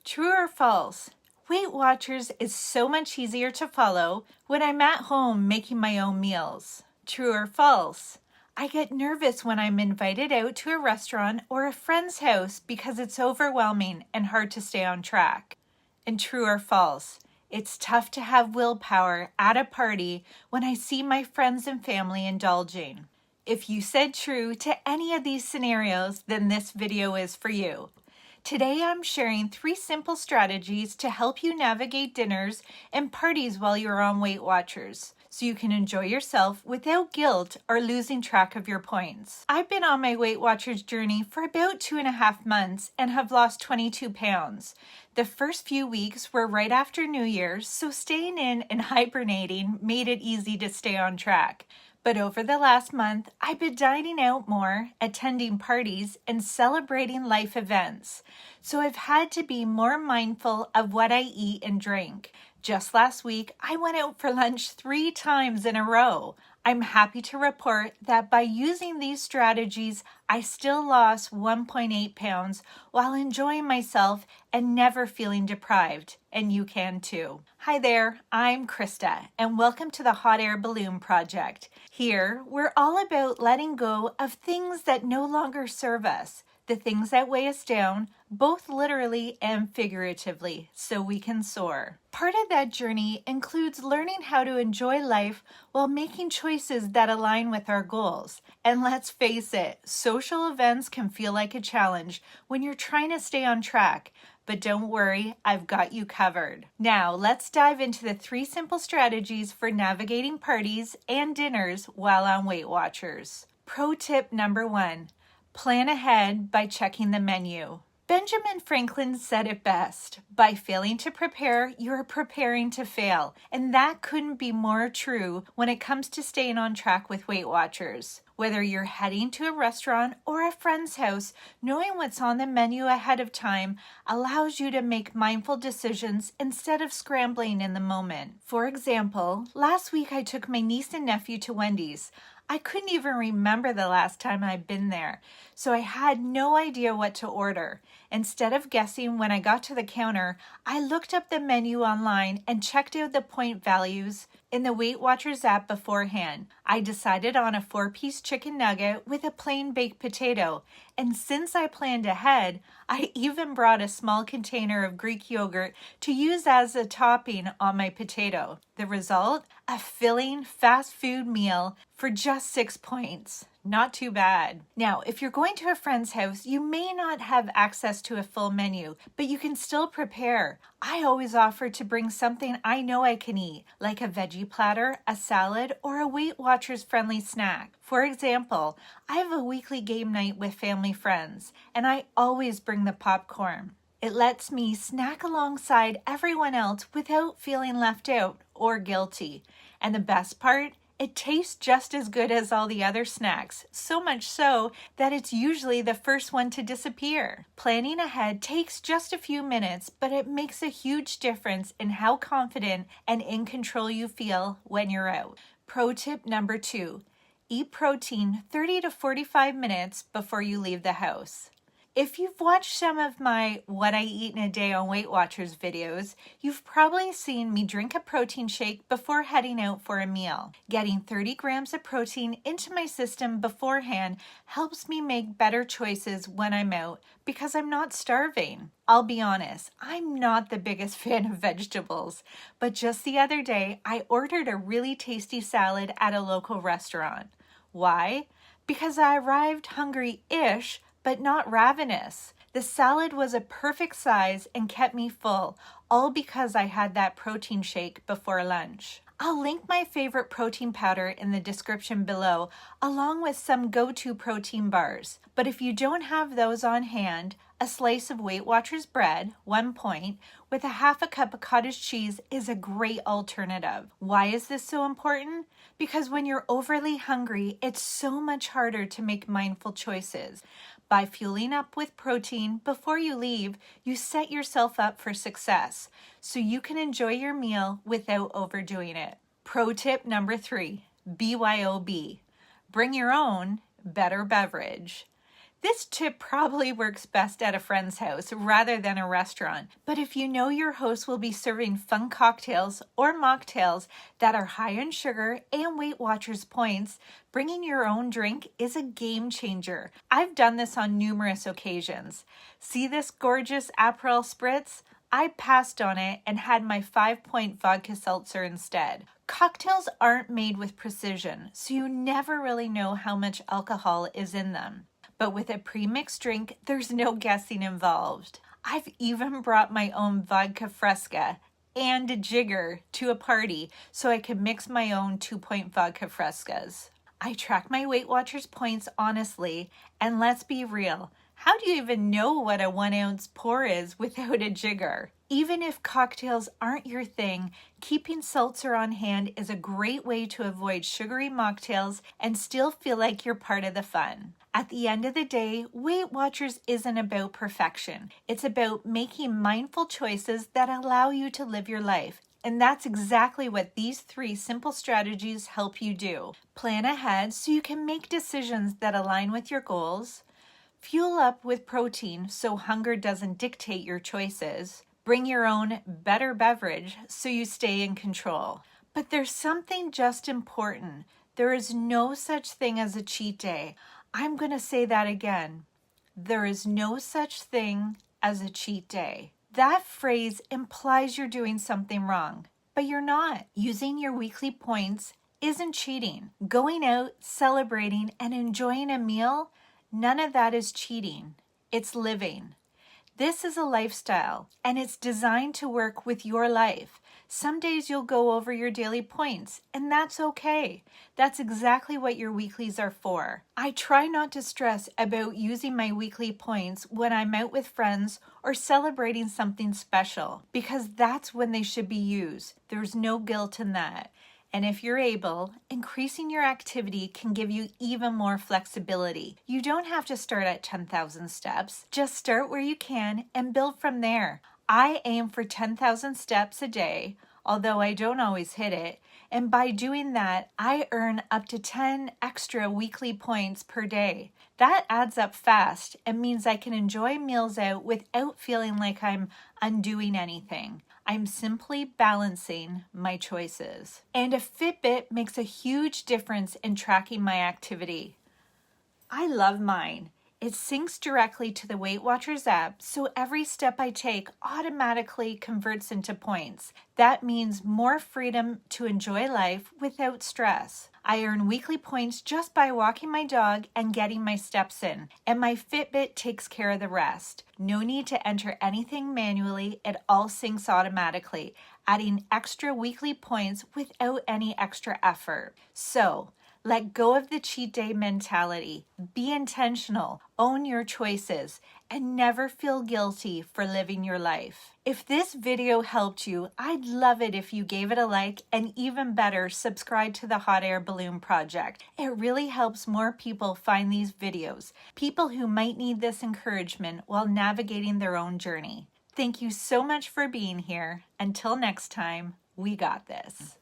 True or false? Weight Watchers is so much easier to follow when I'm at home making my own meals. True or false? I get nervous when I'm invited out to a restaurant or a friend's house because it's overwhelming and hard to stay on track. And true or false? It's tough to have willpower at a party when I see my friends and family indulging. If you said true to any of these scenarios, then this video is for you. Today I'm sharing 3 simple strategies to help you navigate dinners and parties while you're on Weight Watchers, so you can enjoy yourself without guilt or losing track of your points. I've been on my Weight Watchers journey for about 2.5 months and have lost 22 pounds. The first few weeks were right after New Year's, so staying in and hibernating made it easy to stay on track. But over the last month, I've been dining out more, attending parties, and celebrating life events. So I've had to be more mindful of what I eat and drink. Just last week, I went out for lunch 3 times in a row. I'm happy to report that by using these strategies, I still lost 1.8 pounds while enjoying myself and never feeling deprived, and you can too. Hi there, I'm Krista, and welcome to the Hot Air Balloon Project. Here, we're all about letting go of things that no longer serve us, the things that weigh us down, both literally and figuratively, so we can soar. Part of that journey includes learning how to enjoy life while making choices that align with our goals. And let's face it, social events can feel like a challenge when you're trying to stay on track. But don't worry, I've got you covered. Now, let's dive into the 3 simple strategies for navigating parties and dinners while on Weight Watchers. Pro tip number 1. Plan ahead by checking the menu. Benjamin Franklin said it best, by failing to prepare, you're preparing to fail. And that couldn't be more true when it comes to staying on track with Weight Watchers. Whether you're heading to a restaurant or a friend's house, knowing what's on the menu ahead of time allows you to make mindful decisions instead of scrambling in the moment. For example, last week I took my niece and nephew to Wendy's. I couldn't even remember the last time I'd been there, so I had no idea what to order. Instead of guessing when I got to the counter, I looked up the menu online and checked out the point values in the Weight Watchers app beforehand. I decided on a 4-piece chicken nugget with a plain baked potato, and since I planned ahead, I even brought a small container of Greek yogurt to use as a topping on my potato. The result? A filling fast food meal for just 6 points. Not too bad. Now, if you're going to a friend's house, you may not have access to a full menu, but you can still prepare. I always offer to bring something I know I can eat, like a veggie platter, a salad, or a Weight Watchers friendly snack. For example, I have a weekly game night with family friends, and I always bring the popcorn. It lets me snack alongside everyone else without feeling left out or guilty. And the best part? It tastes just as good as all the other snacks, so much so that it's usually the first one to disappear. Planning ahead takes just a few minutes, but it makes a huge difference in how confident and in control you feel when you're out. Pro tip number 2. Eat protein 30 to 45 minutes before you leave the house. If you've watched some of my What I Eat in a Day on Weight Watchers videos, you've probably seen me drink a protein shake before heading out for a meal. Getting 30 grams of protein into my system beforehand helps me make better choices when I'm out because I'm not starving. I'll be honest, I'm not the biggest fan of vegetables, but just the other day, I ordered a really tasty salad at a local restaurant. Why? Because I arrived hungry-ish, but not ravenous. The salad was a perfect size and kept me full, all because I had that protein shake before lunch. I'll link my favorite protein powder in the description below, along with some go-to protein bars. But if you don't have those on hand, a slice of Weight Watchers bread, 1 point, with a half a cup of cottage cheese is a great alternative. Why is this so important? Because when you're overly hungry, it's so much harder to make mindful choices. By fueling up with protein before you leave, you set yourself up for success, so you can enjoy your meal without overdoing it. Pro tip number 3, BYOB. Bring your own better beverage. This tip probably works best at a friend's house rather than a restaurant, but if you know your host will be serving fun cocktails or mocktails that are high in sugar and Weight Watchers points, bringing your own drink is a game changer. I've done this on numerous occasions. See this gorgeous Aperol Spritz? I passed on it and had my 5-point vodka seltzer instead. Cocktails aren't made with precision, so you never really know how much alcohol is in them. But with a pre-mixed drink, there's no guessing involved. I've even brought my own vodka fresca and a jigger to a party so I could mix my own 2-point vodka frescas. I track my Weight Watchers points honestly, and let's be real, how do you even know what a 1-ounce pour is without a jigger? Even if cocktails aren't your thing, keeping seltzer on hand is a great way to avoid sugary mocktails and still feel like you're part of the fun. At the end of the day, Weight Watchers isn't about perfection. It's about making mindful choices that allow you to live your life. And that's exactly what these 3 simple strategies help you do. Plan ahead so you can make decisions that align with your goals. Fuel up with protein so hunger doesn't dictate your choices. Bring your own better beverage so you stay in control. But there's something just important. There is no such thing as a cheat day. I'm going to say that again. There is no such thing as a cheat day. That phrase implies you're doing something wrong, but you're not. Using your weekly points isn't cheating. Going out, celebrating, and enjoying a meal, none of that is cheating. It's living. This is a lifestyle, and it's designed to work with your life. Some days you'll go over your daily points, and that's okay. That's exactly what your weeklies are for. I try not to stress about using my weekly points when I'm out with friends or celebrating something special, because that's when they should be used. There's no guilt in that. And if you're able, increasing your activity can give you even more flexibility. You don't have to start at 10,000 steps. Just start where you can and build from there. I aim for 10,000 steps a day, although I don't always hit it. And by doing that, I earn up to 10 extra weekly points per day. That adds up fast and means I can enjoy meals out without feeling like I'm undoing anything. I'm simply balancing my choices. And a Fitbit makes a huge difference in tracking my activity. I love mine. It syncs directly to the Weight Watchers app, so every step I take automatically converts into points. That means more freedom to enjoy life without stress. I earn weekly points just by walking my dog and getting my steps in, and my Fitbit takes care of the rest. No need to enter anything manually, it all syncs automatically, adding extra weekly points without any extra effort. So, let go of the cheat day mentality. Be intentional, own your choices, and never feel guilty for living your life. If this video helped you, I'd love it if you gave it a like, and even better, subscribe to the Hot Air Balloon Project. It really helps more people find these videos, people who might need this encouragement while navigating their own journey. Thank you so much for being here. Until next time, we got this.